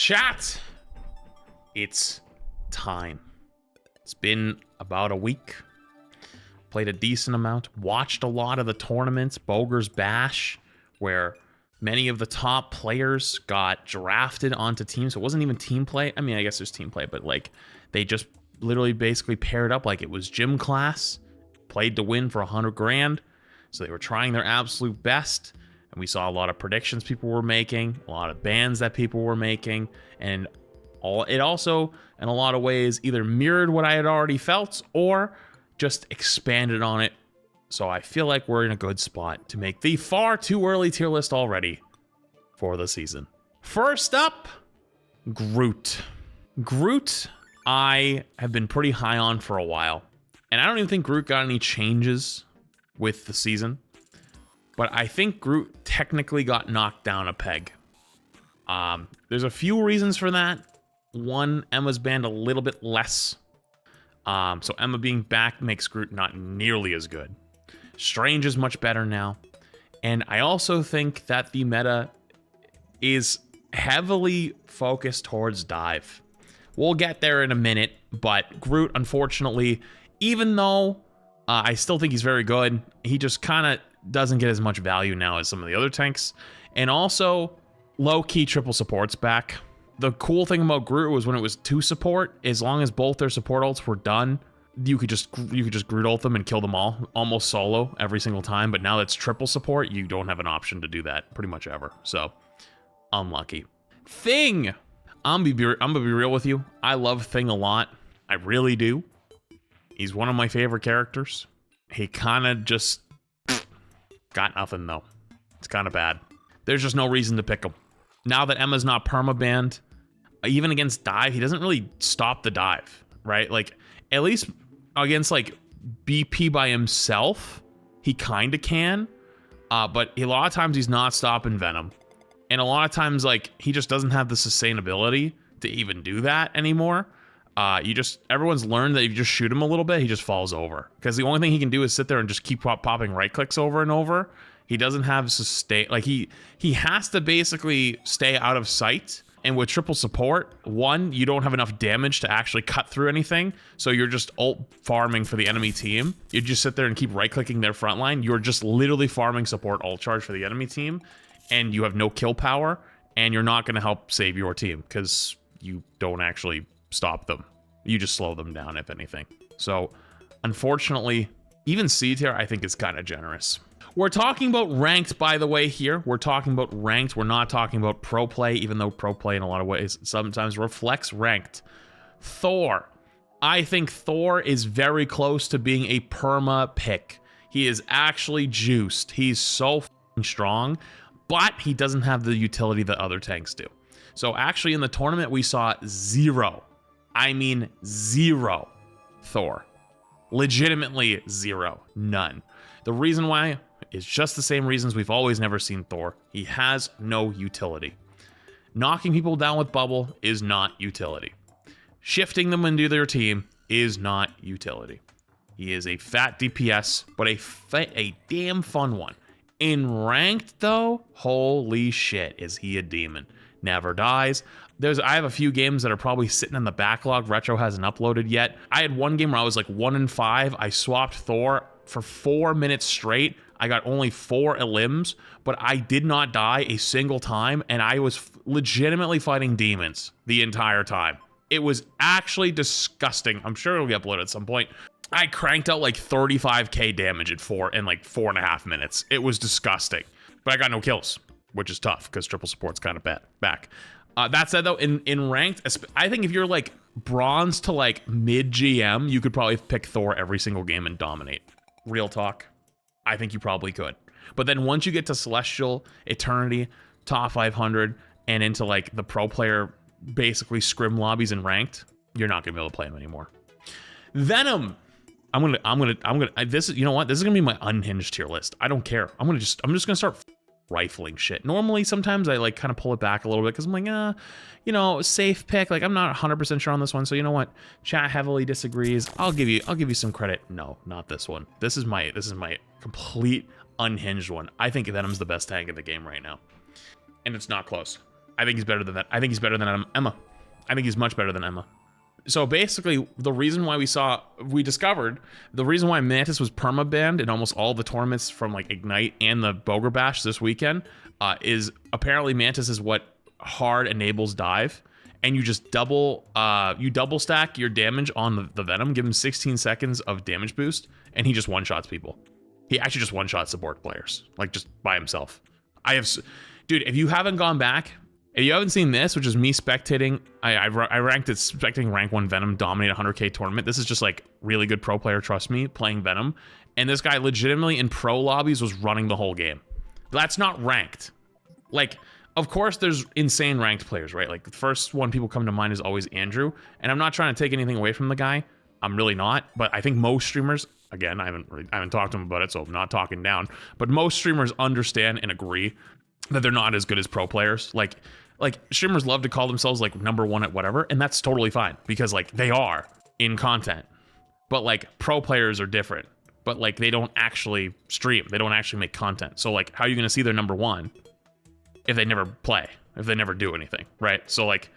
Chat, it's time. It's been about a week. Played a decent amount. Watched a lot of the tournaments. Boger's Bash, where many of the top players got drafted onto teams. It wasn't even team play. I mean, I guess there's team play, but like they just literally basically paired up like it was gym class. Played to win for 100 grand. So they were trying their absolute best. And we saw a lot of predictions people were making, a lot of bans that people were making, and it also, in a lot of ways, either mirrored what I had already felt or just expanded on it. So I feel like we're in a good spot to make the far too early tier list already for the season. First up, Groot. Groot, I have been pretty high on for a while. And I don't even think Groot got any changes with the season. But I think Groot technically got knocked down a peg. There's a few reasons for that. One, Emma's banned a little bit less. So Emma being back makes Groot not nearly as good. Strange is much better now. And I also think that the meta is heavily focused towards dive. We'll get there in a minute, but Groot, unfortunately, even though I still think he's very good, he just kind of doesn't get as much value now as some of the other tanks. And also, low-key triple support's back. The cool thing about Groot was when it was 2 support, as long as both their support ults were done, you could just Groot ult them and kill them all, almost solo every single time. But now that's triple support, you don't have an option to do that pretty much ever. So, unlucky. Thing! I'm gonna be real with you. I love Thing a lot. I really do. He's one of my favorite characters. He kind of just got nothing, though. It's kind of bad. There's just no reason to pick him. Now that Emma's not perma-banned, even against dive, he doesn't really stop the dive, right? Like, at least against, like, BP by himself, he kind of can. But a lot of times he's not stopping Venom. And a lot of times, like, he just doesn't have the sustainability to even do that anymore. Everyone's learned that if you just shoot him a little bit, he just falls over. Because the only thing he can do is sit there and just keep popping right clicks over and over. He doesn't have sustain, like he has to basically stay out of sight. And with triple support, one, you don't have enough damage to actually cut through anything. So you're just ult farming for the enemy team. You just sit there and keep right clicking their front line. You're just literally farming support ult charge for the enemy team. And you have no kill power. And you're not going to help save your team because you don't actually stop them. You just slow them down, if anything. So, unfortunately, even C tier, I think is kind of generous. We're talking about ranked, by the way, here. We're talking about ranked. We're not talking about pro play, even though pro play in a lot of ways sometimes reflects ranked. Thor. I think Thor is very close to being a perma pick. He is actually juiced. He's so strong, but he doesn't have the utility that other tanks do. So actually in the tournament, we saw 0. I mean 0 Thor. Legitimately 0. None. The reason why is just the same reasons we've always never seen Thor. He has no utility. Knocking people down with bubble is not utility. Shifting them into their team is not utility. He is a fat DPS, but a damn fun one. In ranked though, holy shit, is he a demon. Never dies. I have a few games that are probably sitting in the backlog. Retro hasn't uploaded yet. I had one game where I was like 1-5. I swapped Thor for 4 minutes straight. I got only 4 elims, but I did not die a single time, and I was legitimately fighting demons the entire time. It was actually disgusting. I'm sure it'll be uploaded at some point. I cranked out like 35k damage in 4.5 minutes. It was disgusting, but I got no kills, which is tough because triple support's kind of back. That said, though, in ranked, I think if you're like bronze to like mid GM, you could probably pick Thor every single game and dominate. Real talk, I think you probably could. But then once you get to Celestial, Eternity, top 500, and into like the pro player, basically scrim lobbies and ranked, you're not gonna be able to play him anymore. Venom. This is, you know what? This is gonna be my unhinged tier list. I don't care. I'm just gonna start rifling shit. Normally, sometimes I like kind of pull it back a little bit because I'm like, you know, safe pick. Like I'm not 100% sure on this one. So you know what? Chat heavily disagrees. I'll give you some credit. No, not this one. This is my complete unhinged one. I think Venom's the best tank in the game right now, and it's not close. I think he's better than that. I think he's better than Emma. I think he's much better than Emma. So basically, the reason why we discovered the reason why Mantis was perma-banned in almost all the tournaments from like Ignite and the Boger Bash this weekend is apparently Mantis is what hard enables dive, and you just double stack your damage on the Venom, give him 16 seconds of damage boost, and he just one-shots people. He actually just one-shots support players, like just by himself. Dude, if you haven't gone back, if you haven't seen this, which is me spectating, I ranked it spectating rank 1 Venom dominate 100k tournament. This is just like really good pro player, trust me, playing Venom. And this guy legitimately in pro lobbies was running the whole game. That's not ranked. Like, of course there's insane ranked players, right? Like the first one people come to mind is always Andrew. And I'm not trying to take anything away from the guy. I'm really not. But I think most streamers, again, I haven't talked to him about it, so I'm not talking down. But most streamers understand and agree that they're not as good as pro players. Like streamers love to call themselves like #1 at whatever, and that's totally fine because like they are in content. But like pro players are different. But like they don't actually stream. They don't actually make content. So like how are you gonna see they're #1 if they never play, if they never do anything, right? So like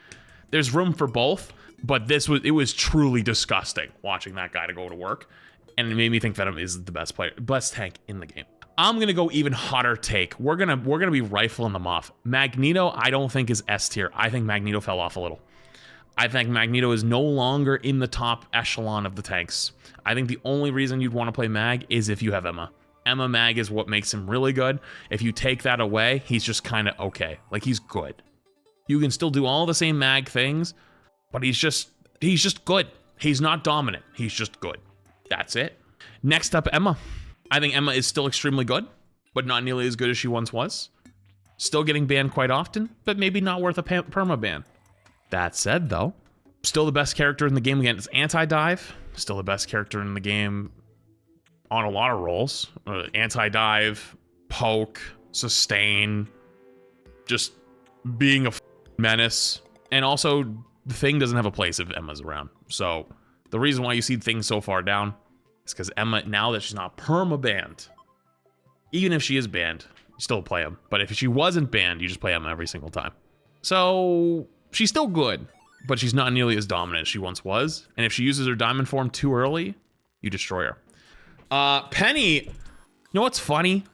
there's room for both, but it was truly disgusting watching that guy to go to work. And it made me think Venom is the best tank in the game. I'm gonna go even hotter take. We're gonna be rifling them off. Magneto, I don't think is S tier. I think Magneto fell off a little. I think Magneto is no longer in the top echelon of the tanks. I think the only reason you'd want to play Mag is if you have Emma. Emma Mag is what makes him really good. If you take that away, he's just kind of okay. Like he's good. You can still do all the same Mag things, but he's just good. He's not dominant. He's just good. That's it. Next up, Emma. I think Emma is still extremely good, but not nearly as good as she once was. Still getting banned quite often, but maybe not worth a perma ban. That said, though, still the best character in the game against anti-dive. Still the best character in the game on a lot of roles. Anti-dive, poke, sustain, just being a menace. And also, the Thing doesn't have a place if Emma's around. So the reason why you see Thing so far down is because Emma, now that she's not perma-banned, even if she is banned, you still play him. But if she wasn't banned, you just play Emma every single time. So she's still good, but she's not nearly as dominant as she once was. And if she uses her diamond form too early, you destroy her. Penny, you know what's funny?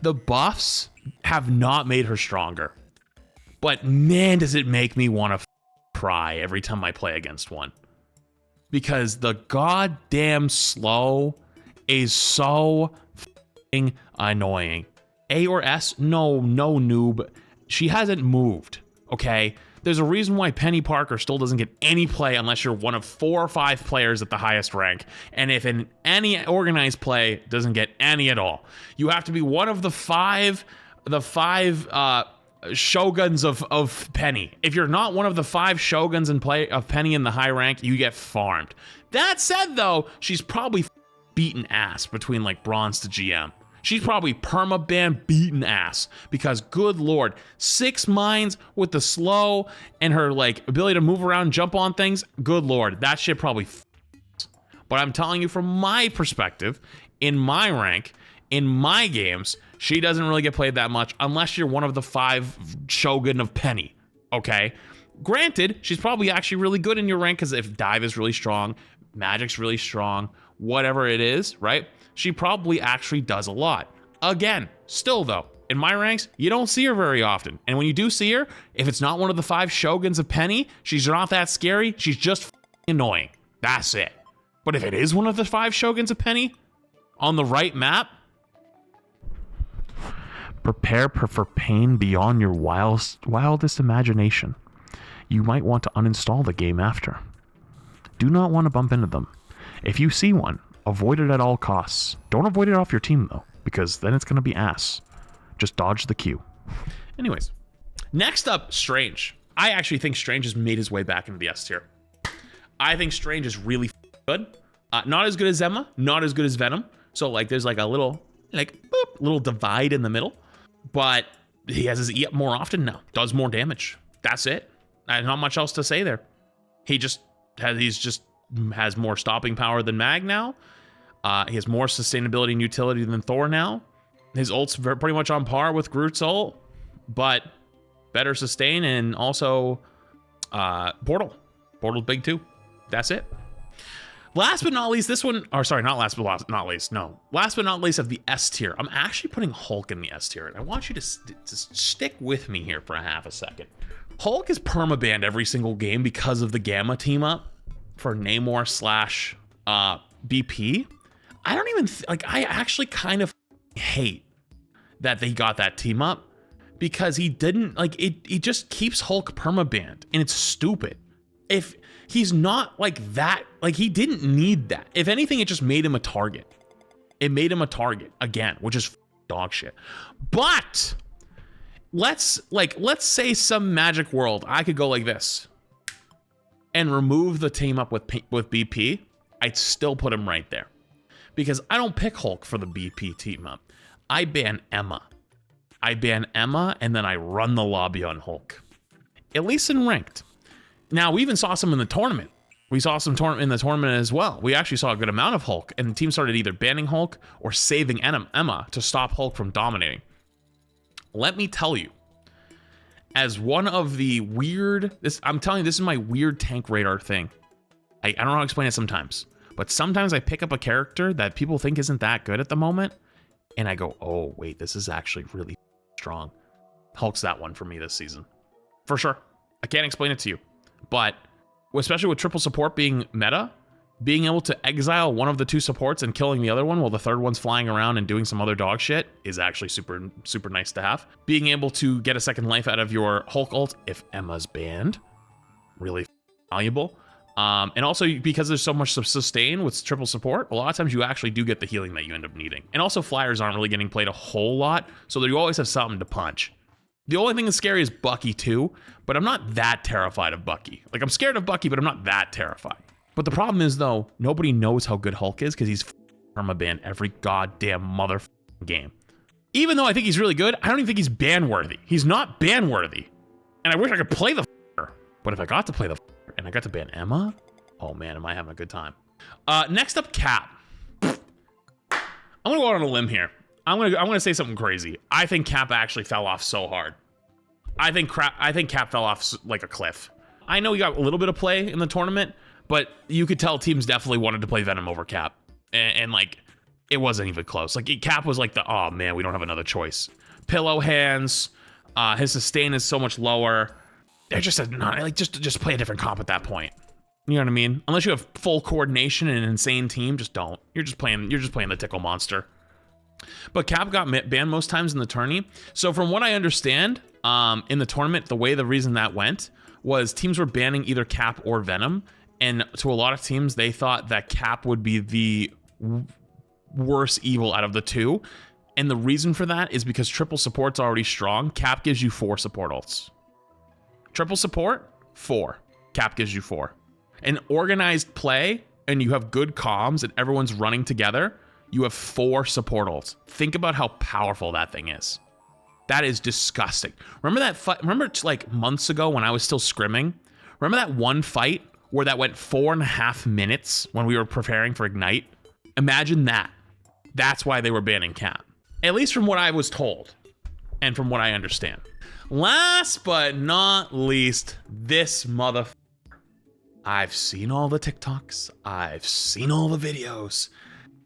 The buffs have not made her stronger. But man, does it make me want to cry every time I play against one. Because the goddamn slow is so f***ing annoying. A or S? No noob. She hasn't moved, okay? There's a reason why Penny Parker still doesn't get any play unless you're one of 4 or 5 players at the highest rank. And if in any organized play, doesn't get any at all. You have to be one of the five shoguns of Penny. If you're not one of the 5 shoguns in play of Penny in the high rank, you get farmed. That said, though, she's probably beaten ass between like bronze to GM. She's probably perma-ban beaten ass because good lord, 6 mines with the slow and her like ability to move around, jump on things. Good lord, that shit probably. But I'm telling you from my perspective, in my rank, in my games, she doesn't really get played that much unless you're one of the 5 shogun of Penny, okay? Granted, she's probably actually really good in your rank because if dive is really strong, magic's really strong, whatever it is, right? She probably actually does a lot. Again, still though, in my ranks, you don't see her very often. And when you do see her, if it's not one of the 5 shoguns of Penny, she's not that scary, she's just annoying. That's it. But if it is one of the 5 shoguns of Penny, on the right map, prepare for pain beyond your wildest imagination. You might want to uninstall the game after. Do not want to bump into them. If you see one, avoid it at all costs. Don't avoid it off your team though, because then it's going to be ass. Just dodge the queue. Anyways, next up, Strange. I actually think Strange has made his way back into the S tier. I think Strange is really good. Not as good as Emma, not as good as Venom. So like there's like a little little divide in the middle. But he has his E up more often now. Does more damage. That's it. There's not much else to say there. He just has more stopping power than Mag now. He has more sustainability and utility than Thor now. His ult's pretty much on par with Groot's ult. But better sustain, and also Portal. Portal's big too. That's it. Last but not least, this one, or sorry, not last but not least, no. Last but not least of the S tier, I'm actually putting Hulk in the S tier, and I want you to stick with me here for a half a second. Hulk is permabanned every single game because of the Gamma team up for Namor slash BP. I don't even, I actually kind of hate that they got that team up because he didn't, it just keeps Hulk permabanned, and it's stupid. If he's not like that, he didn't need that. If anything, it just made him a target. It made him a target again, which is dog shit. But let's say some magic world, I could go like this and remove the team up with BP. I'd still put him right there because I don't pick Hulk for the BP team up. I ban Emma. And then I run the lobby on Hulk, at least in ranked. Now, we even saw some in the tournament. We saw some in the tournament as well. We actually saw a good amount of Hulk, and the team started either banning Hulk or saving Emma to stop Hulk from dominating. Let me tell you, as one of the weird, I'm telling you, this is my weird tank radar thing. I don't know how to explain it sometimes, but sometimes I pick up a character that people think isn't that good at the moment, and I go, oh, wait, this is actually really strong. Hulk's that one for me this season. For sure. I can't explain it to you. But especially with triple support being meta, being able to exile one of the two supports and killing the other one while the third one's flying around and doing some other dog shit is actually super, super nice to have. Being able to get a second life out of your Hulk ult if Emma's banned, really valuable. And also because there's so much sustain with triple support, a lot of times you actually do get the healing that you end up needing. And also flyers aren't really getting played a whole lot, so that you always have something to punch. The only thing that's scary is Bucky too, but I'm not that terrified of Bucky. I'm scared of Bucky, but I'm not that terrified. But the problem is though, nobody knows how good Hulk is because he's permabanned every goddamn mother game. Even though I think he's really good, I don't even think he's ban worthy. He's not ban worthy. And I wish I could play the but if I got to play the and I got to ban Emma, oh man, am I having a good time. Next up, Cap. I'm gonna go out on a limb here. I'm gonna say something crazy. I think Cap actually fell off so hard. I think Cap fell off like a cliff. I know he got a little bit of play in the tournament, but you could tell teams definitely wanted to play Venom over Cap, and it wasn't even close. Cap was like oh man, we don't have another choice. Pillow hands. His sustain is so much lower. They're just just play a different comp at that point. You know what I mean? Unless you have full coordination and an insane team, just don't. You're just playing the tickle monster. But Cap got banned most times in the tourney. So from what I understand, in the tournament, the reason that went was teams were banning either Cap or Venom. And to a lot of teams, they thought that Cap would be the worst evil out of the two. And the reason for that is because triple support's already strong. Cap gives you 4 support ults. Triple support, 4. Cap gives you 4. An organized play, and you have good comms, and everyone's running together, you have 4 support ults. Think about how powerful that thing is. That is disgusting. Remember that fight? Remember months ago when I was still scrimming? Remember that one fight where that went 4.5 minutes when we were preparing for Ignite? Imagine that. That's why they were banning Cap. At least from what I was told and from what I understand. Last but not least, this motherfucker. I've seen all the TikToks. I've seen all the videos.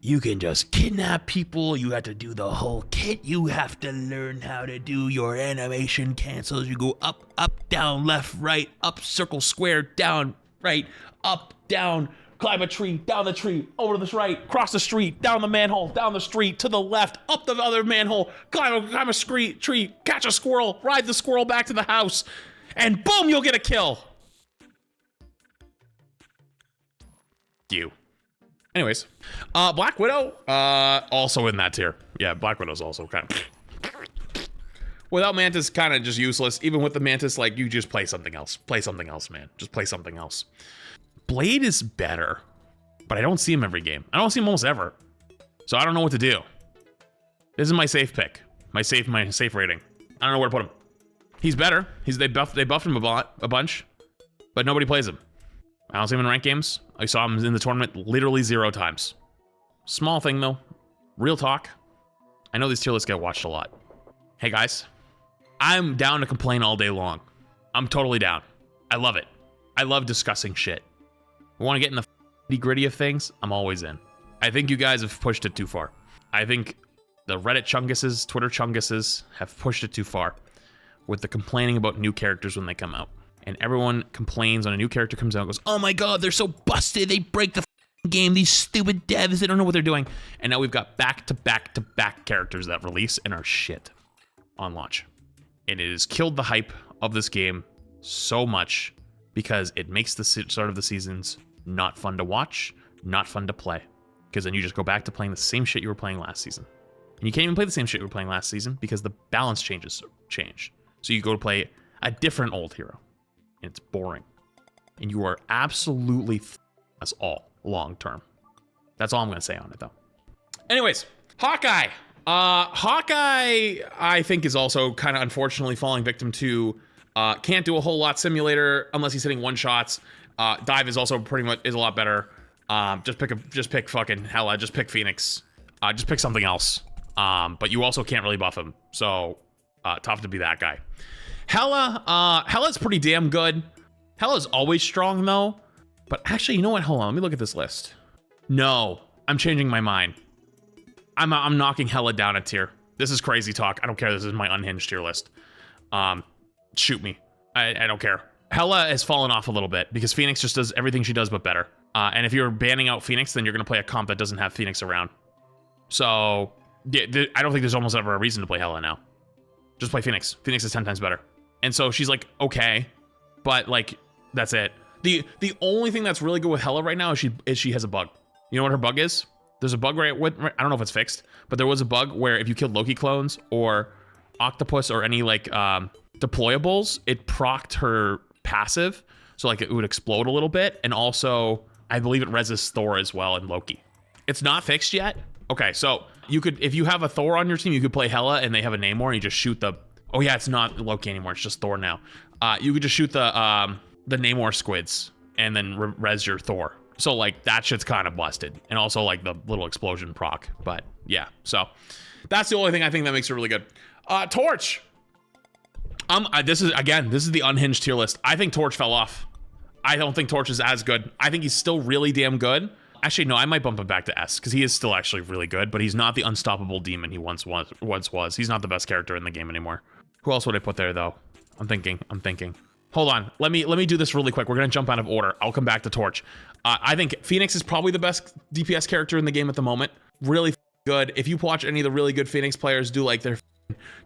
You can just kidnap people. You have to do the whole kit. You have to learn how to do your animation cancels. You go up, up, down, left, right, up, circle, square, down, right, up, down, climb a tree, down the tree, over to the right, cross the street, down the manhole, down the street, to the left, up the other manhole, climb a tree, catch a squirrel, ride the squirrel back to the house, and boom, you'll get a kill. You. Anyways, Black Widow, also in that tier. Yeah, Black Widow's also kind of... Without Mantis, kind of just useless. Even with the Mantis, you just play something else. Play something else, man. Just play something else. Blade is better, but I don't see him every game. I don't see him almost ever. So I don't know what to do. This is my safe pick. My safe rating. I don't know where to put him. He's better. They buffed him a bunch, but nobody plays him. I don't see him in ranked games. I saw him in the tournament literally 0 times. Small thing though. Real talk. I know these tier lists get watched a lot. Hey guys, I'm down to complain all day long. I'm totally down. I love it. I love discussing shit. We want to get in the nitty-gritty of things? I'm always in. I think you guys have pushed it too far. I think the Reddit chunguses, Twitter chunguses have pushed it too far with the complaining about new characters when they come out. And everyone complains when a new character comes out and goes, oh my god, they're so busted, they break the game, these stupid devs, they don't know what they're doing. And now we've got back-to-back-to-back characters that release and are shit on launch. And it has killed the hype of this game so much because it makes the start of the seasons not fun to watch, not fun to play. Because then you just go back to playing the same shit you were playing last season. And you can't even play the same shit you were playing last season because the balance change. So you go to play a different old hero. And it's boring. And you are absolutely us all long term. That's all I'm going to say on it, though. Anyways, Hawkeye. Hawkeye, I think, is also kind of unfortunately falling victim to can't do a whole lot simulator unless he's hitting one shots. Dive is also pretty much is a lot better. Just pick fucking Hela. Just pick Phoenix. Just pick something else. But you also can't really buff him. So tough to be that guy. Hela's pretty damn good. Hela's always strong though. But actually, you know what? Hold on. Let me look at this list. No, I'm changing my mind. I'm knocking Hela down a tier. This is crazy talk. I don't care. This is my unhinged tier list. Shoot me. I don't care. Hela has fallen off a little bit because Phoenix just does everything she does but better. And if you're banning out Phoenix, then you're going to play a comp that doesn't have Phoenix around. So yeah, I don't think there's almost ever a reason to play Hela now. Just play Phoenix. Phoenix is 10 times better. And so she's like, okay, but like, that's it. The only thing that's really good with Hela right now is she has a bug. You know what her bug is? There's a bug I don't know if it's fixed, but there was a bug where if you killed Loki clones or Octopus or any like deployables, it procced her passive. So like it would explode a little bit. And also I believe it reses Thor as well in Loki. It's not fixed yet. Okay, so you could, if you have a Thor on your team, you could play Hela and they have a Namor and you just shoot the, oh yeah, it's not Loki anymore, it's just Thor now. You could just shoot the Namor squids and then res your Thor. So like that shit's kind of busted. And also like the little explosion proc, but yeah. So that's the only thing I think that makes it really good. Torch. This is the unhinged tier list. I think Torch fell off. I don't think Torch is as good. I think he's still really damn good. Actually, no, I might bump him back to S because he is still actually really good, but he's not the unstoppable demon he once was. He's not the best character in the game anymore. Who else would I put there though? I'm thinking. Hold on. Let me do this really quick. We're gonna jump out of order. I'll come back to Torch. I think Phoenix is probably the best DPS character in the game at the moment. Really good. If you watch any of the really good Phoenix players do like their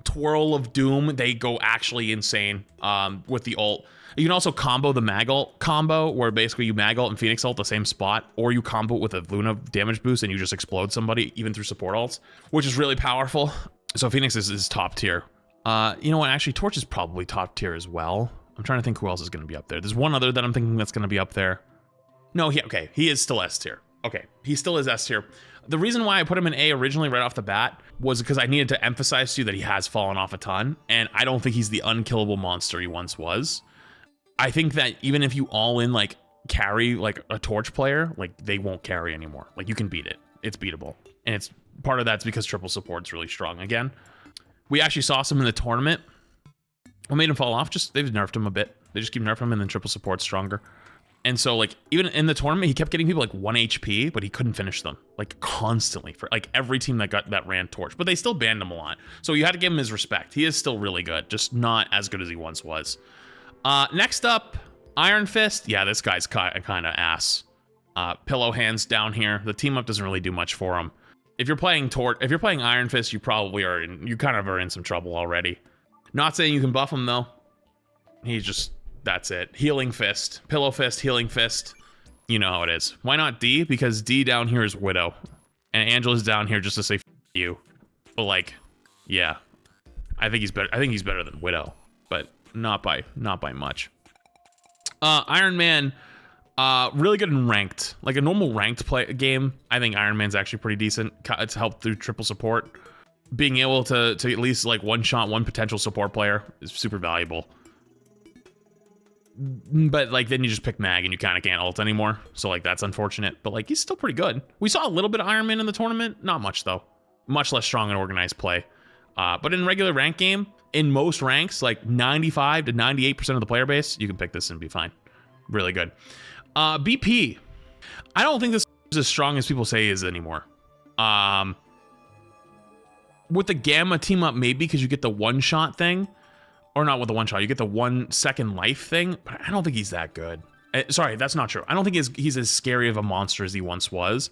twirl of doom, they go actually insane with the ult. You can also combo the mag ult combo, where basically you mag ult and Phoenix ult the same spot, or you combo it with a Luna damage boost and you just explode somebody, even through support ults, which is really powerful. So Phoenix is top tier. You know what? Actually, Torch is probably top tier as well. I'm trying to think who else is going to be up there. There's one other that I'm thinking that's going to be up there. No, he is still S tier. Okay, he still is S tier. The reason why I put him in A originally right off the bat was because I needed to emphasize to you that he has fallen off a ton, and I don't think he's the unkillable monster he once was. I think that even if you all in like carry like a Torch player, like they won't carry anymore. Like you can beat it. It's beatable. And it's part of that's because triple support's really strong again. We actually saw some in the tournament. What made him fall off? Just they've nerfed him a bit. They just keep nerfing him and then triple support's stronger. And so like even in the tournament, he kept getting people like 1 HP, but he couldn't finish them like constantly for like every team that ran Torch, but they still banned him a lot. So you had to give him his respect. He is still really good, just not as good as he once was. Next up, Iron Fist. Yeah, this guy's kind of ass. Pillow hands down here. The team up doesn't really do much for him. If you're playing Iron Fist, you probably are you kind of are in some trouble already. Not saying you can buff him though. He's just, that's it. Healing Fist, Pillow Fist, Healing Fist. You know how it is. Why not D? Because D down here is Widow, and Angela's down here just to say F you. But like, yeah, I think he's better. I think he's better than Widow, but not by much. Iron Man, really good in ranked, like a normal ranked game. I think Iron Man's actually pretty decent. It's helped through triple support. Being able to at least like one-shot one potential support player is super valuable. But like then you just pick Mag and you kind of can't ult anymore. So like that's unfortunate, but like he's still pretty good. We saw a little bit of Iron Man in the tournament, not much though. Much less strong in organized play. But in regular rank game, in most ranks, like 95 to 98% of the player base, you can pick this and be fine. Really good. BP. I don't think this is as strong as people say it is anymore. With the Gamma team up, maybe because you get the one-shot thing. Or not with the one-shot, you get the 1 second life thing. But I don't think he's that good. Sorry, that's not true. I don't think he's as scary of a monster as he once was.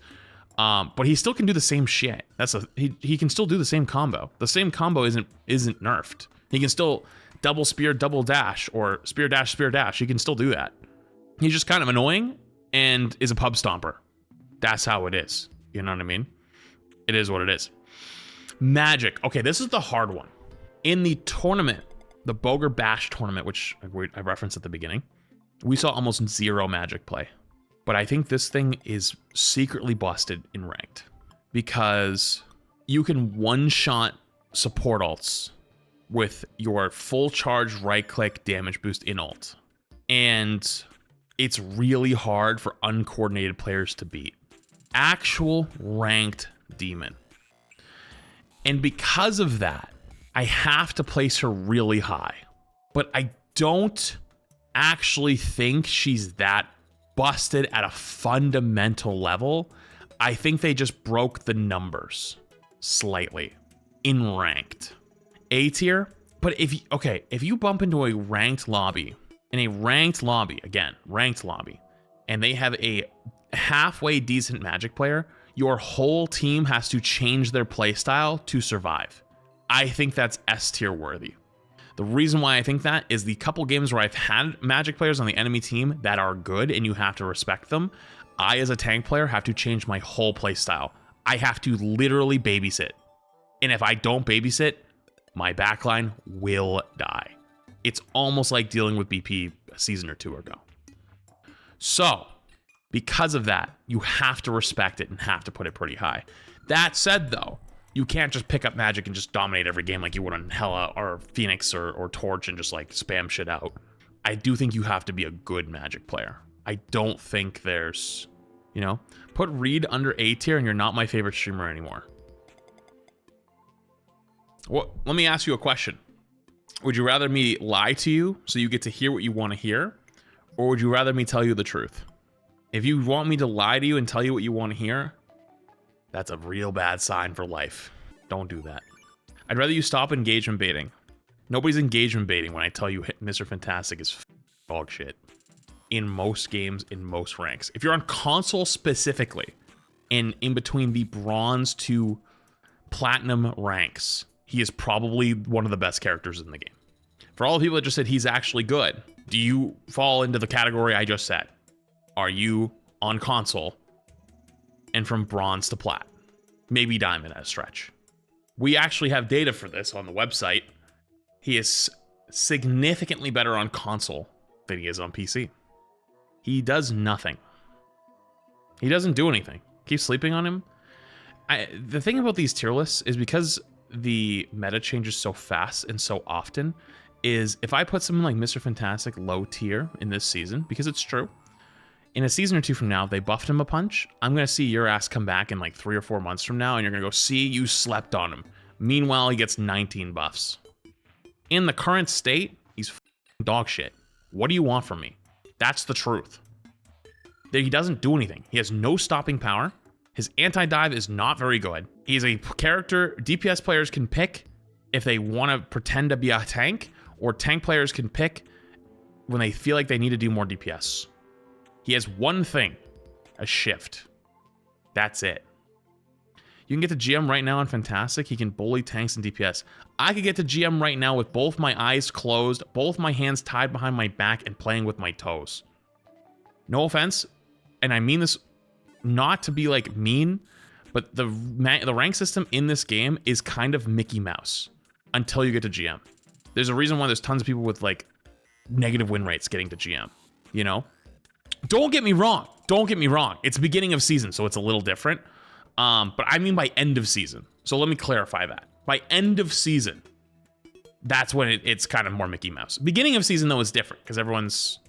But he still can do the same shit. He can still do the same combo. The same combo isn't nerfed. He can still double spear, double dash, or spear dash, spear dash. He can still do that. He's just kind of annoying and is a pub stomper. That's how it is. You know what I mean? It is what it is. Magic. Okay, this is the hard one. In the tournament, the Boger Bash tournament, which I referenced at the beginning, we saw almost zero magic play. But I think this thing is secretly busted in ranked because you can one-shot support ults with your full charge right-click damage boost in ult. And it's really hard for uncoordinated players to beat. Actual ranked demon. And because of that, I have to place her really high. But I don't actually think she's that busted at a fundamental level. I think they just broke the numbers slightly in ranked. A tier, but if you bump into a ranked lobby, and they have a halfway decent magic player, your whole team has to change their playstyle to survive. I think that's S tier worthy. The reason why I think that is the couple games where I've had magic players on the enemy team that are good and you have to respect them, I as a tank player have to change my whole playstyle. I have to literally babysit. And if I don't babysit, my backline will die. It's almost like dealing with BP a season or two ago. So, because of that, you have to respect it and have to put it pretty high. That said, though, you can't just pick up magic and just dominate every game like you would on Hela or Phoenix or Torch and just like spam shit out. I do think you have to be a good magic player. I don't think there's, put Reed under A tier and you're not my favorite streamer anymore. Well, let me ask you a question. Would you rather me lie to you so you get to hear what you want to hear? Or would you rather me tell you the truth? If you want me to lie to you and tell you what you want to hear, that's a real bad sign for life. Don't do that. I'd rather you stop engagement baiting. Nobody's engagement baiting when I tell you Mr. Fantastic is dog shit. In most games, in most ranks. If you're on console specifically, in between the bronze to platinum ranks, he is probably one of the best characters in the game. For all the people that just said he's actually good, do you fall into the category I just said? Are you on console and from bronze to plat? Maybe diamond at a stretch. We actually have data for this on the website. He is significantly better on console than he is on PC. He does nothing. He doesn't do anything. Keep sleeping on him. The thing about these tier lists is because the meta changes so fast and so often, is if I put someone like Mr. Fantastic low tier in this season, because it's true, in a season or two from now, if they buffed him a punch, I'm going to see your ass come back in like 3 or 4 months from now, and you're going to go, see, you slept on him. Meanwhile, he gets 19 buffs. In the current state, he's dog shit. What do you want from me? That's the truth. He doesn't do anything. He has no stopping power. His anti-dive is not very good. He's a character DPS players can pick if they want to pretend to be a tank, or tank players can pick when they feel like they need to do more DPS. He has one thing, a shift. That's it. You can get to GM right now on Fantastic. He can bully tanks and DPS. I could get to GM right now with both my eyes closed, both my hands tied behind my back, and playing with my toes. No offense, and I mean this not to be like mean, but the rank system in this game is kind of Mickey Mouse until you get to GM. There's a reason why there's tons of people with like negative win rates getting to GM, Don't get me wrong. It's beginning of season, so it's a little different. But I mean by end of season. So let me clarify that. By end of season, that's when it's kind of more Mickey Mouse. Beginning of season, though, is different because everyone's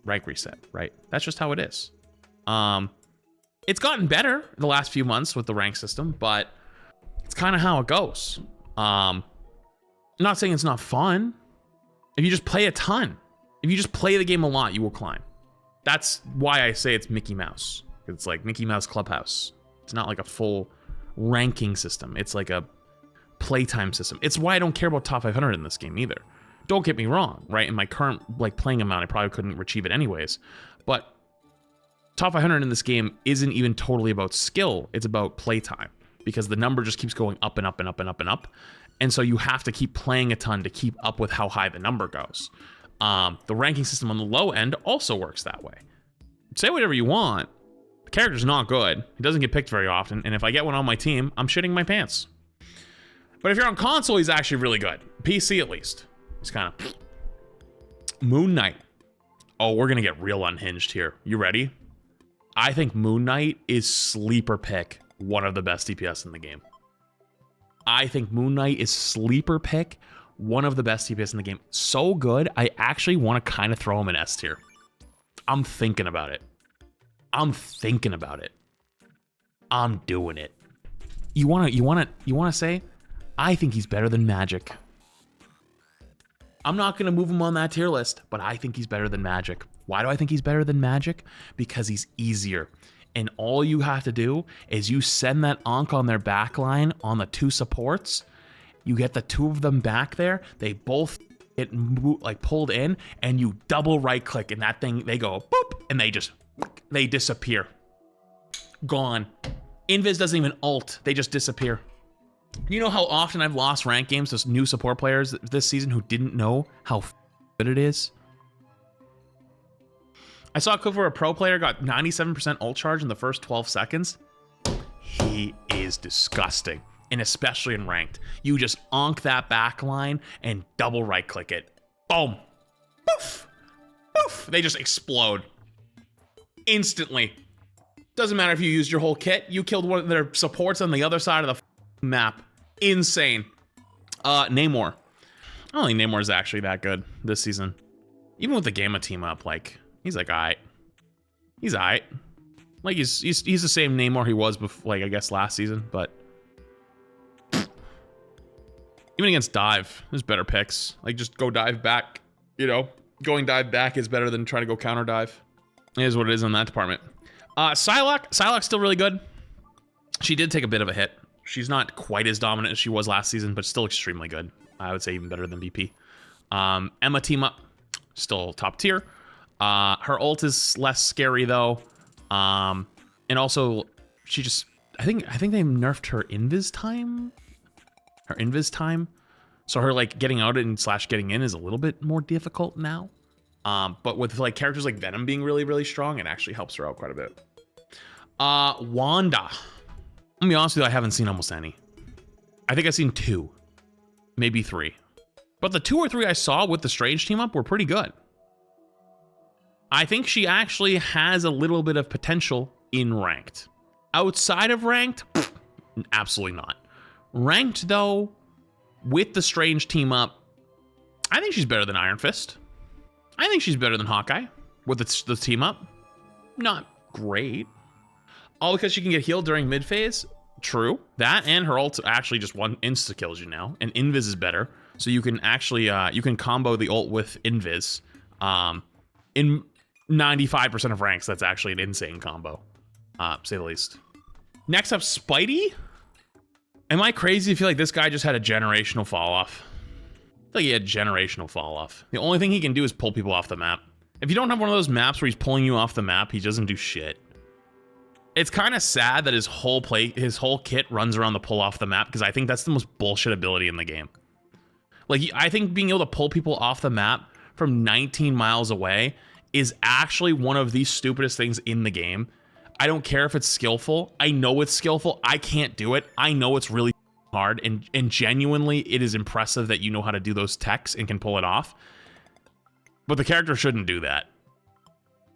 rank reset, right? That's just how it is. It's gotten better the last few months with the rank system, but it's kind of how it goes. I'm not saying it's not fun. If you just play a ton, if you just play the game a lot, you will climb. That's why I say it's Mickey Mouse. It's like Mickey Mouse Clubhouse. It's not like a full ranking system. It's like a playtime system. It's why I don't care about top 500 in this game either. Don't get me wrong, right? In my current like playing amount, I probably couldn't achieve it anyways. But top 500 in this game isn't even totally about skill. It's about playtime because the number just keeps going up and up and up and up and up. And so you have to keep playing a ton to keep up with how high the number goes. The ranking system on the low end also works that way. Say whatever you want. The character's not good. He doesn't get picked very often. And if I get one on my team, I'm shitting my pants. But if you're on console, he's actually really good. PC at least. He's kind of... Moon Knight. Oh, we're going to get real unhinged here. You ready? I think Moon Knight is sleeper pick one of the best DPS in the game. I think Moon Knight is sleeper pick one of the best DPS in the game. So good, I actually want to kind of throw him in S tier. I'm thinking about it. I'm doing it. You wanna say? I think he's better than Magic. I'm not gonna move him on that tier list, but I think he's better than Magic. Why do I think he's better than Magic? Because he's easier. And all you have to do is you send that Ankh on their backline on the two supports. You get the two of them back there. They both get like pulled in, and you double right click, and that thing, they go boop, and they disappear. Gone. Invis doesn't even ult. They just disappear. You know how often I've lost rank games to new support players this season who didn't know how good it is? I saw a clip where a pro player got 97% ult charge in the first 12 seconds. He is disgusting. And especially in ranked. You just onk that back line and double right click it. Boom. Poof. Poof. They just explode. Instantly. Doesn't matter if you used your whole kit. You killed one of their supports on the other side of the map. Insane. Namor. I don't think Namor is actually that good this season. Even with the Gamma team up, like... He's like, alright. He's alright. Like, he's the same Namor he was before, like, I guess last season, but... Even against dive, there's better picks. Like, just go dive back, you know? Going dive back is better than trying to go counter dive. It is what it is in that department. Psylocke's still really good. She did take a bit of a hit. She's not quite as dominant as she was last season, but still extremely good. I would say even better than BP. Emma team up, still top tier. Her ult is less scary though, and also she just I think they nerfed her invis time. Her invis time, so her like getting out and / getting in is a little bit more difficult now. But with like characters like Venom being really strong, it actually helps her out quite a bit. Wanda. I'm gonna be honest with you, I haven't seen almost any. I think I've seen 2, maybe 3, but the 2 or 3 I saw with the Strange team up were pretty good. I think she actually has a little bit of potential in ranked. Outside of ranked, absolutely not. Ranked though, with the Strange team up, I think she's better than Iron Fist. I think she's better than Hawkeye with the team up. Not great. All because she can get healed during mid phase. True. That and her ult actually just one insta kills you now. And Invis is better. So you can actually, you can combo the ult with Invis. In 95% of ranks, that's actually an insane combo, say the least. Next up, Spidey. Am I crazy to feel like this guy just had a generational fall off? I feel like he had generational fall off. The only thing he can do is pull people off the map. If you don't have one of those maps where he's pulling you off the map, he doesn't do shit. It's kind of sad that his whole kit runs around the pull off the map, because I think that's the most bullshit ability in the game. Like, I think being able to pull people off the map from 19 miles away is actually one of the stupidest things in the game. I don't care if it's skillful. I know it's skillful. I can't do it. I know it's really hard, and genuinely, it is impressive that you know how to do those techs and can pull it off. But the character shouldn't do that.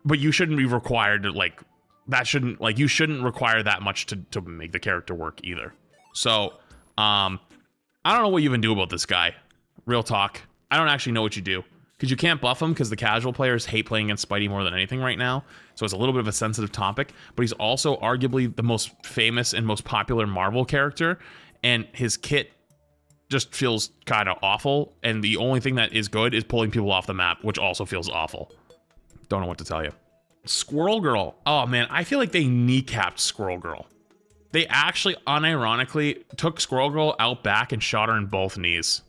But you shouldn't be required to, like, that shouldn't, like, you shouldn't require that much to make the character work either. So, I don't know what you even do about this guy. Real talk. I don't actually know what you do. Because you can't buff him because the casual players hate playing against Spidey more than anything right now. So it's a little bit of a sensitive topic. But he's also arguably the most famous and most popular Marvel character. And his kit just feels kind of awful. And the only thing that is good is pulling people off the map, which also feels awful. Don't know what to tell you. Squirrel Girl. Oh man, I feel like they kneecapped Squirrel Girl. They actually unironically took Squirrel Girl out back and shot her in both knees.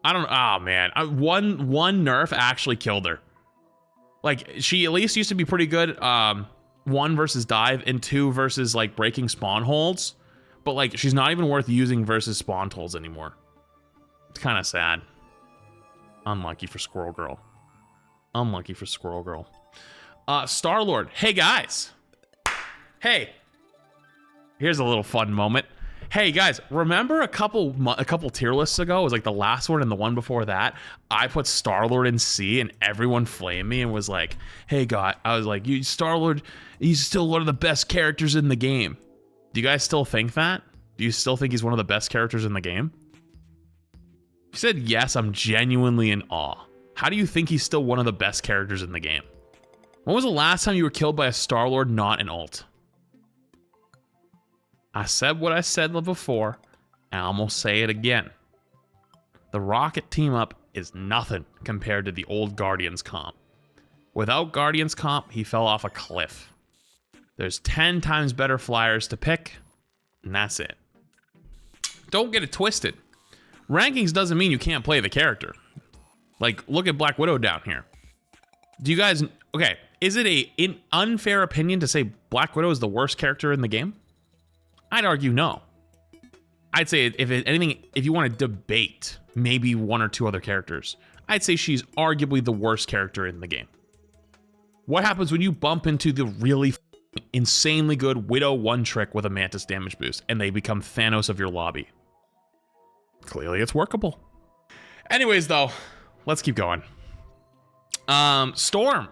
I don't. Oh man, one nerf actually killed her. Like she at least used to be pretty good. 1 versus dive and 2 versus like breaking spawn holds, but like she's not even worth using versus spawn holds anymore. It's kind of sad. Unlucky for Squirrel Girl. Unlucky for Squirrel Girl. Star-Lord. Hey guys. Hey. Here's a little fun moment. Hey guys, remember a couple tier lists ago, it was like the last one and the one before that, I put Star-Lord in C and everyone flamed me and was like, hey God, I was like, Star-Lord, he's still one of the best characters in the game. Do you guys still think that? Do you still think he's one of the best characters in the game? If you said yes, I'm genuinely in awe. How do you think he's still one of the best characters in the game? When was the last time you were killed by a Star-Lord not an ult? I said what I said before, and I'm gonna say it again. The Rocket team up is nothing compared to the old Guardians comp. Without Guardians comp, he fell off a cliff. There's 10 times better flyers to pick, and that's it. Don't get it twisted. Rankings doesn't mean you can't play the character. Like, look at Black Widow down here. Do you guys... Okay, is it an unfair opinion to say Black Widow is the worst character in the game? I'd argue no. I'd say if you want to debate maybe 1 or 2 other characters, I'd say she's arguably the worst character in the game. What happens when you bump into the really insanely good Widow 1 trick with a Mantis damage boost and they become Thanos of your lobby? Clearly it's workable. Anyways though, let's keep going. Storm.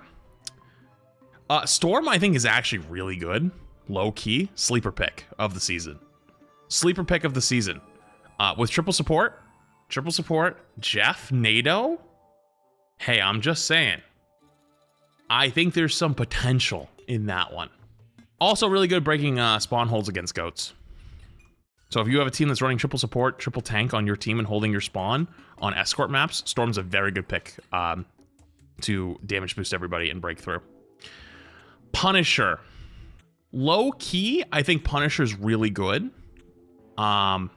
Storm I think is actually really good. Low key, sleeper pick of the season. Sleeper pick of the season. With triple support, Jeff, NATO. Hey, I'm just saying. I think there's some potential in that one. Also really good breaking spawn holds against goats. So if you have a team that's running triple support, triple tank on your team and holding your spawn on escort maps, Storm's a very good pick to damage boost everybody and break through. Punisher. Low key, I think Punisher's really good. I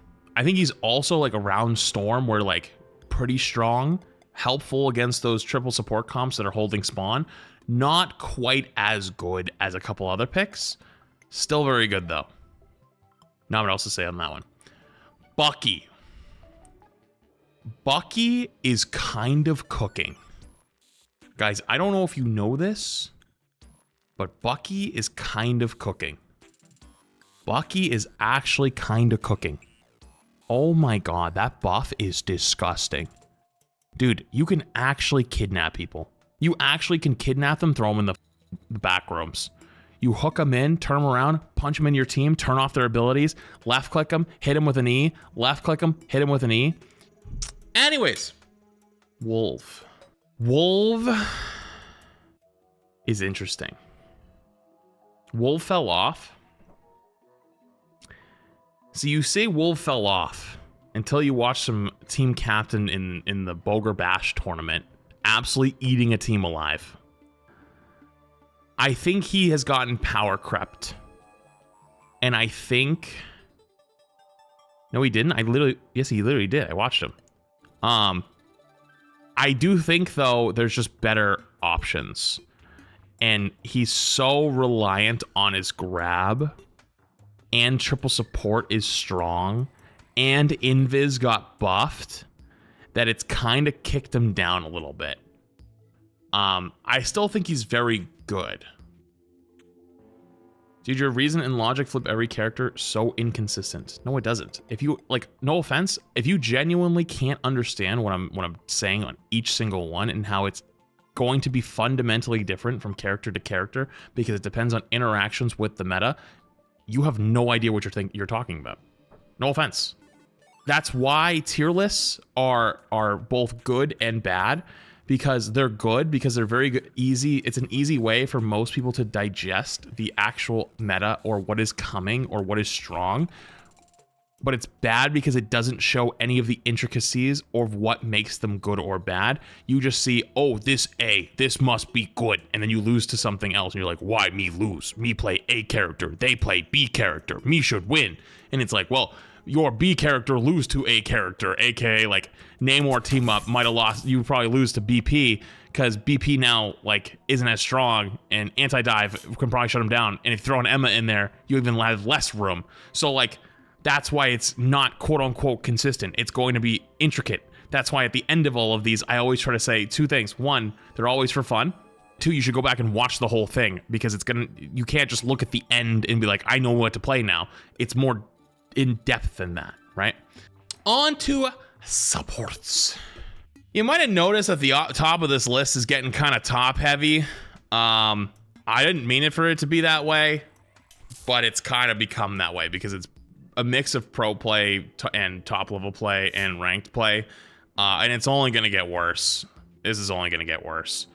think he's also like around Storm where like pretty strong, helpful against those triple support comps that are holding spawn. Not quite as good as a couple other picks. Still very good though. Not what else to say on that one. Bucky. Bucky is kind of cooking. Guys, I don't know if you know this, but Bucky is kind of cooking. Bucky is actually kind of cooking. Oh my God, that buff is disgusting. Dude, you can actually kidnap people. You actually can kidnap them, throw them in the back rooms. You hook them in, turn them around, punch them in your team, turn off their abilities, left click them, hit them with an E, left click them, hit them with an E. Anyways, Wolve. Wolve is interesting. Wolve fell off. So you say Wolve fell off until you watch some team captain in the Boger Bash tournament absolutely eating a team alive. I think he has gotten power crept. And I think... No, he didn't. Yes, he literally did. I watched him. I do think, though, there's just better options. And he's so reliant on his grab. And triple support is strong. And Invis got buffed. That it's kind of kicked him down a little bit. I still think he's very good. Dude, your reason and logic flip every character so inconsistent. No, it doesn't. If you like, no offense, if you genuinely can't understand what I'm saying on each single one and how it's going to be fundamentally different from character to character because it depends on interactions with the meta, you have no idea what you're talking about. No offense. That's why tier lists are both good and bad. Because they're good, because they're very good, easy. It's an easy way for most people to digest the actual meta or what is coming or what is strong. but it's bad because it doesn't show any of the intricacies or what makes them good or bad. You just see, oh, this must be good, and then you lose to something else, and you're like, why me lose? Me play A character, they play B character, me should win. And it's like, well, your B character lose to A character, aka like Namor team up might have lost, you would probably lose to BP, because BP now like isn't as strong, and anti-dive can probably shut him down, and if you throw an Emma in there, you even have less room. So like, that's why it's not quote-unquote consistent. It's going to be intricate. That's why at the end of all of these, I always try to say two things. One, they're always for fun. Two, you should go back and watch the whole thing, because you can't just look at the end and be like, I know what to play now. It's more in depth than that, right? On to supports. You might have noticed that the top of this list is getting kind of top heavy. I didn't mean it for it to be that way, but it's kind of become that way because it's a mix of pro play and top level play and ranked play, and it's only going to get worse. This is only going to get worse.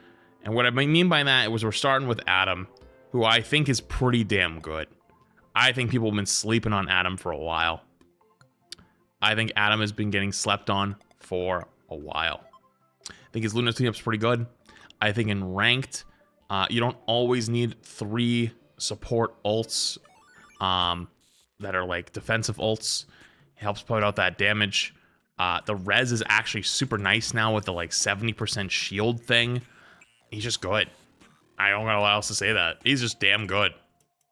And what I mean by that was we're starting with Adam, who I think is pretty damn good. I think people have been sleeping on Adam for a while. I think Adam has been getting slept on for a while. I think his Luna team-up's pretty good. I think in ranked, you don't always need 3 support ults that are like defensive ults. It helps put out that damage. The res is actually super nice now with the like 70% shield thing. He's just good. I don't know what else to say that. He's just damn good.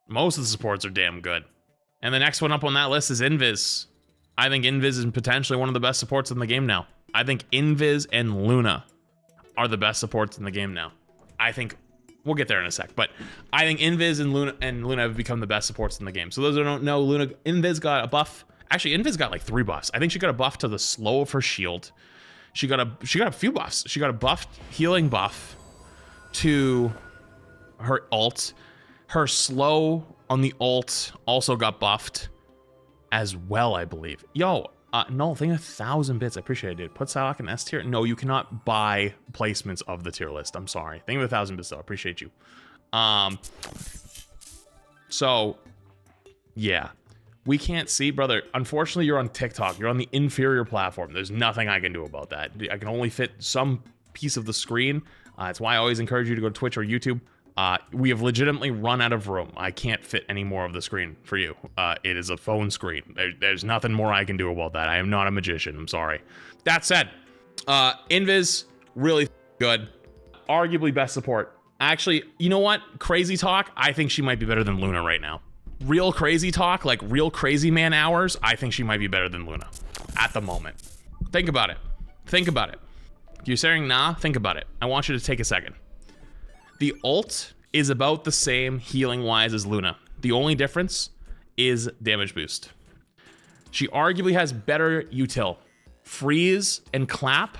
Most of the supports are damn good. And the next one up on that list is Invis. I think Invis is potentially one of the best supports in the game now. I think Invis and Luna are the best supports in the game now. I think we'll get there in a sec, but I think Invis and Luna have become the best supports in the game. So those who don't know, Invis got a buff. Actually, Invis got like 3 buffs. I think she got a buff to the slow of her shield. She got a few buffs. She got a buffed healing buff to her ult. Her slow on the ult also got buffed as well, I believe. Yo, no, thank you 1,000 bits. I appreciate it, dude. Put Psylocke in S tier. No, you cannot buy placements of the tier list. I'm sorry. Thank you 1,000 bits, though. I appreciate you. So, yeah. We can't see, brother. Unfortunately, you're on TikTok. You're on the inferior platform. There's nothing I can do about that. I can only fit some piece of the screen. That's why I always encourage you to go to Twitch or YouTube. We have legitimately run out of room. I can't fit any more of the screen for you. It is a phone screen. There's nothing more I can do about that. I am not a magician. I'm sorry. That said, Invis, really good. Arguably best support. Actually, you know what? Crazy talk. I think she might be better than Luna right now. Real crazy talk, like real crazy man hours. I think she might be better than Luna at the moment. Think about it. Think about it. You're saying nah? Think about it. I want you to take a second. The ult is about the same healing-wise as Luna. The only difference is damage boost. She arguably has better util. Freeze and clap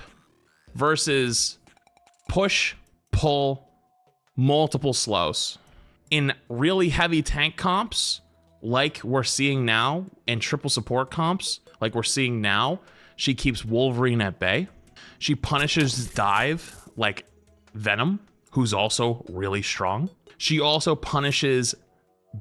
versus push, pull, multiple slows. In really heavy tank comps, like we're seeing now, and triple support comps, like we're seeing now, she keeps Wolverine at bay. She punishes dive, like Venom, who's also really strong. She also punishes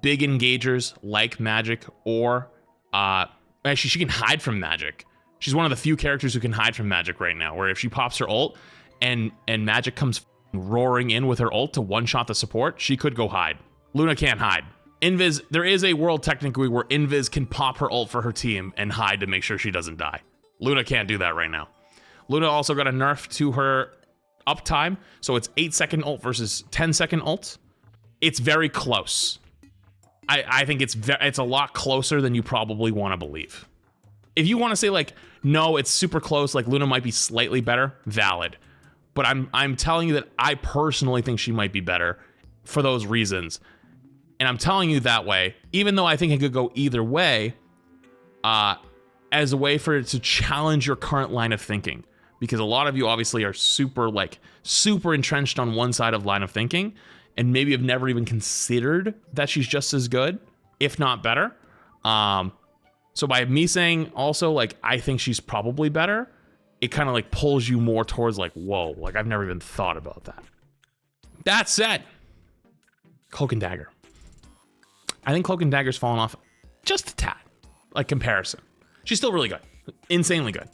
big engagers like Magic, or actually she can hide from Magic. She's one of the few characters who can hide from Magic right now, where if she pops her ult and Magic comes roaring in with her ult to one-shot the support, she could go hide. Luna can't hide. Invis, there is a world technically where Invis can pop her ult for her team and hide to make sure she doesn't die. Luna can't do that right now. Luna also got a nerf to her uptime, so it's 8-second ult versus 10-second ult. It's very close. I think it's a lot closer than you probably want to believe. If you want to say like, no, it's super close, like Luna might be slightly better, valid. But I'm telling you that I personally think she might be better for those reasons. And I'm telling you that way, even though I think it could go either way, as a way for it to challenge your current line of thinking. Because a lot of you obviously are super entrenched on one side of line of thinking, and maybe have never even considered that she's just as good, if not better. So by me saying also, like, I think she's probably better, it kind of like pulls you more towards like, whoa, like I've never even thought about that. That said, Cloak and Dagger. I think Cloak and Dagger's fallen off just a tad, like comparison. She's still really good. Insanely good.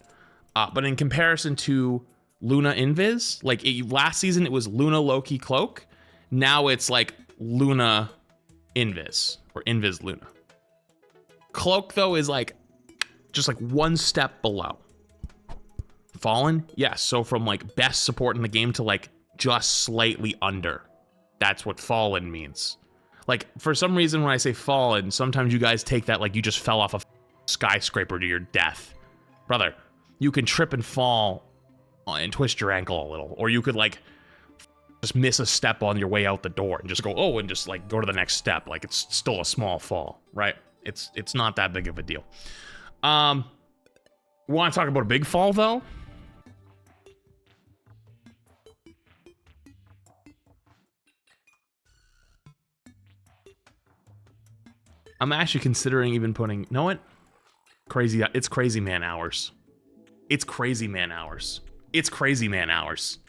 But in comparison to Luna Invis, like last season it was Luna Loki Cloak. Now it's like Luna Invis or Invis Luna. Cloak though is like just like one step below. Fallen? Yes. So from like best support in the game to like just slightly under. That's what fallen means. Like for some reason when I say fallen, sometimes you guys take that like you just fell off a skyscraper to your death. Brother, you can trip and fall and twist your ankle a little, or you could like just miss a step on your way out the door and just go, oh, and just like go to the next step. Like it's still a small fall, right? It's not that big of a deal. We want to talk about a big fall though? I'm actually considering even putting, you know what? It's crazy man hours. It's crazy man hours. It's crazy man hours.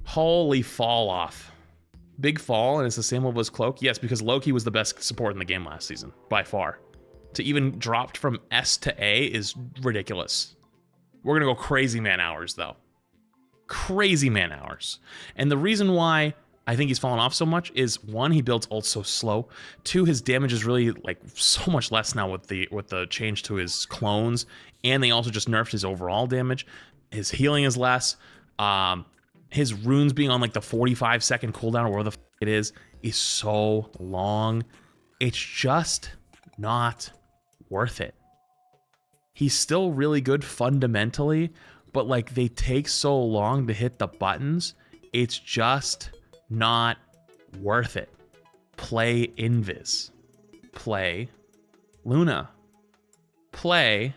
Holy fall off. Big fall, and it's the same level as Cloak? Yes, because Loki was the best support in the game last season, by far. To even dropped from S to A is ridiculous. We're gonna go crazy man hours, though. Crazy man hours. And the reason why I think he's fallen off so much is, one, he builds ult so slow. Two, his damage is really like so much less now with the change to his clones, and they also just nerfed his overall damage. His healing is less. His runes being on like the 45-second cooldown or where the it is so long. It's just not worth it. He's still really good fundamentally, but like they take so long to hit the buttons. It's just not worth it. Play Invis. Play Luna. Play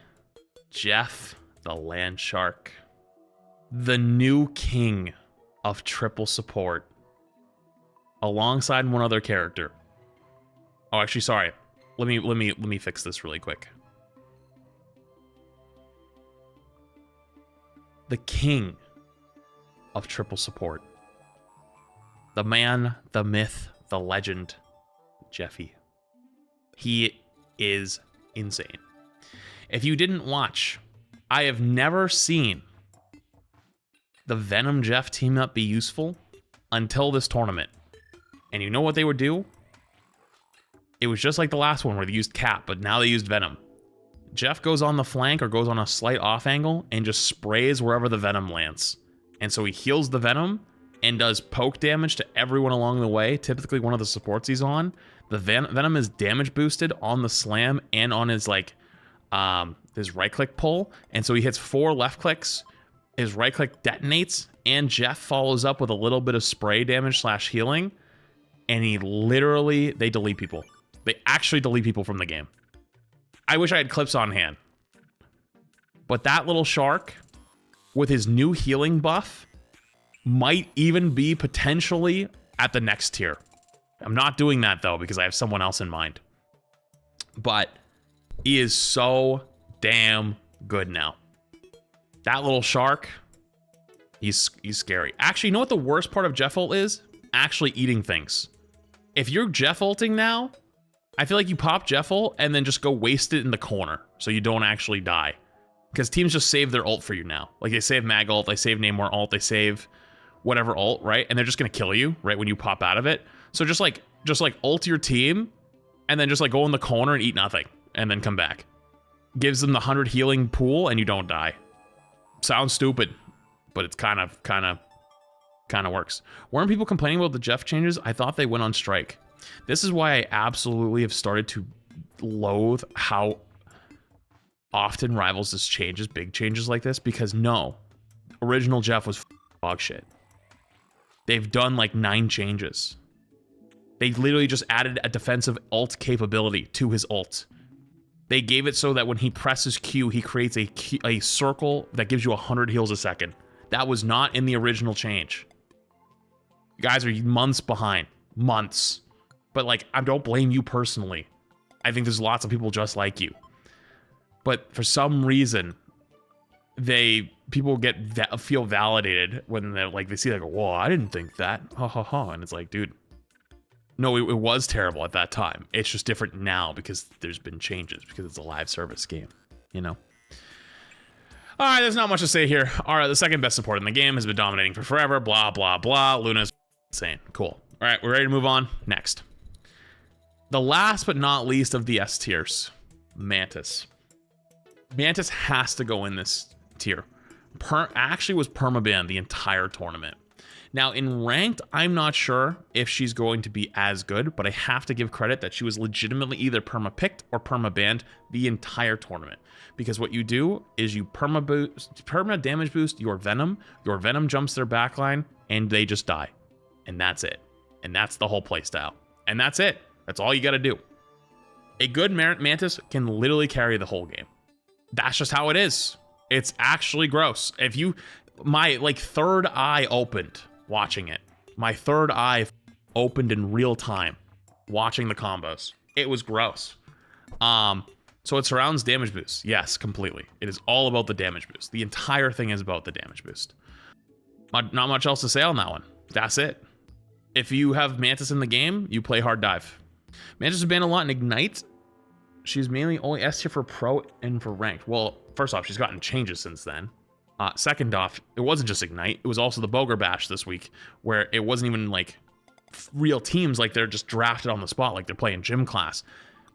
Jeff the Land Shark. The new king of triple support. Alongside one other character. Oh, actually, sorry. Let me fix this really quick. The king of triple support. The man, the myth, the legend, Jeffy. He is insane. If you didn't watch, I have never seen the Venom Jeff team up be useful until this tournament. And you know what they would do? It was just like the last one where they used Cap, but now they used Venom. Jeff goes on the flank or goes on a slight off angle and just sprays wherever the Venom lands. And so he heals the Venom and does poke damage to everyone along the way, typically one of the supports he's on. The Venom is damage boosted on the slam and on his like his right click pull, and so he hits 4 left clicks, his right click detonates, and Jeff follows up with a little bit of spray damage / healing, and they delete people. They actually delete people from the game. I wish I had clips on hand. But that little shark with his new healing buff might even be potentially at the next tier. I'm not doing that though because I have someone else in mind. But he is so damn good now. That little shark, he's scary. Actually, you know what the worst part of Jeff ult is? Actually eating things. If you're Jeff ulting now, I feel like you pop Jeff ult and then just go waste it in the corner so you don't actually die. Because teams just save their ult for you now. Like they save Mag ult, they save Namor ult, they save whatever ult, right? And they're just gonna kill you, right, when you pop out of it. So just like ult your team and then just like go in the corner and eat nothing and then come back. Gives them the 100 healing pool and you don't die. Sounds stupid, but it's kind of works. Weren't people complaining about the Jeff changes? I thought they went on strike. This is why I absolutely have started to loathe how often Rivals just changes, big changes like this, because no, original Jeff was dog shit. They've done like 9 changes. They literally just added a defensive ult capability to his ult. They gave it so that when he presses Q, he creates a circle that gives you 100 heals a second. That was not in the original change. You guys are months behind. Months. But like, I don't blame you personally. I think there's lots of people just like you. But for some reason, people feel validated when they see like, whoa, I didn't think that. Ha ha ha. And it's like, dude, no, it was terrible at that time. It's just different now because there's been changes, because it's a live service game, you know? All right, there's not much to say here. All right, the second best support in the game has been dominating for forever. Blah, blah, blah. Luna's insane. Cool. All right, we're ready to move on. Next. The last but not least of the S tiers, Mantis. Mantis has to go in this tier. Actually was permabanned the entire tournament. Now, in ranked, I'm not sure if she's going to be as good, but I have to give credit that she was legitimately either perma-picked or perma-banned the entire tournament. Because what you do is you perma-damage boost your Venom jumps their backline, and they just die. And that's it. And that's the whole playstyle. And that's it. That's all you gotta do. A good Mantis can literally carry the whole game. That's just how it is. It's actually gross. My third eye opened watching it. My third eye opened in real time watching the combos. It was gross. So it surrounds damage boost. Yes, completely. It is all about the damage boost. The entire thing is about the damage boost. Not much else to say on that one. That's it. If you have Mantis in the game, you play hard dive. Mantis has been a lot in Ignite. She's mainly only S tier for pro and for ranked. Well, first off, she's gotten changes since then. Second off, it wasn't just Ignite. It was also the Boger Bash this week, where it wasn't even like real teams, like they're just drafted on the spot, like they're playing gym class.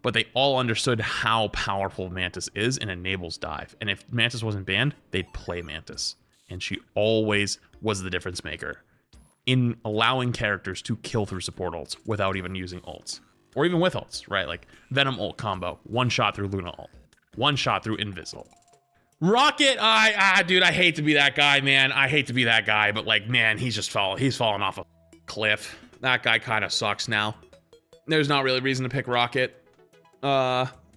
But they all understood how powerful Mantis is and enables dive. And if Mantis wasn't banned, they'd play Mantis. And she always was the difference maker in allowing characters to kill through support ults without even using ults. Or even with ults, right? Like Venom ult combo, one shot through Luna ult, one shot through Invis ult. Rocket, dude, I hate to be that guy, man. I hate to be that guy, but like, man, he's fallen off a cliff. That guy kind of sucks now. There's not really reason to pick Rocket.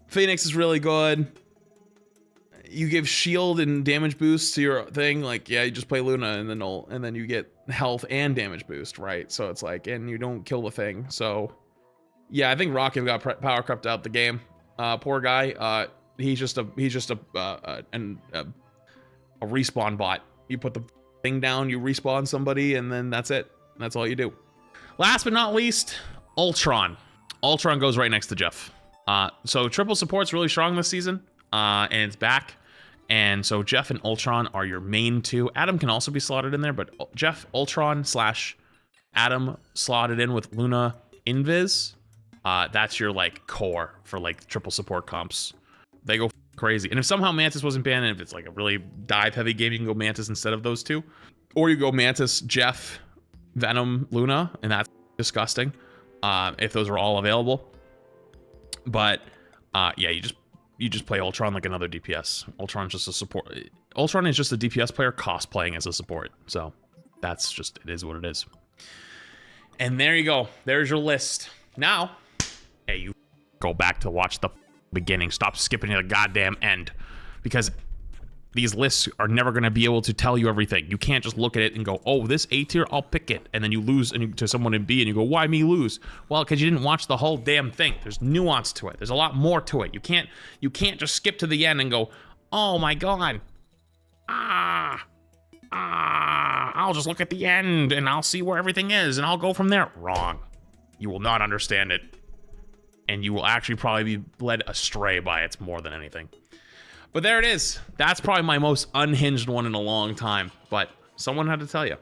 Phoenix is really good. You give shield and damage boost to your thing, like, yeah, you just play Luna and then ult, and then you get health and damage boost, right? So it's like, and you don't kill the thing. So yeah, I think Rocket got power crept out the game. Poor guy. He's just a respawn bot. You put the thing down, you respawn somebody, and then that's it. That's all you do. Last but not least, Ultron. Ultron goes right next to Jeff. So triple support's really strong this season, and it's back. And so Jeff and Ultron are your main two. Adam can also be slotted in there, but Jeff, Ultron / Adam slotted in with Luna, Invis. That's your like core for like triple support comps. They go crazy. And if somehow Mantis wasn't banned, and if it's like a really dive heavy game, you can go Mantis instead of those two. Or you go Mantis, Jeff, Venom, Luna, and that's disgusting. If those are all available. But yeah, you just play Ultron like another DPS. Ultron's just a support. Ultron is just a DPS player cosplaying as a support. So that's just, it is what it is. And there you go. There's your list. Now, hey, you go back to watch the beginning. Stop skipping to the goddamn end, because these lists are never going to be able to tell you everything. You can't just look at it and go, oh, this A tier, I'll pick it. And then you lose to someone in B and you go, why me lose? Well, because you didn't watch the whole damn thing. There's nuance to it. There's a lot more to it. You can't just skip to the end and go, oh my God. I'll just look at the end and I'll see where everything is and I'll go from there. Wrong. You will not understand it. And you will actually probably be led astray by it more than anything. But there it is. That's probably my most unhinged one in a long time. But someone had to tell you.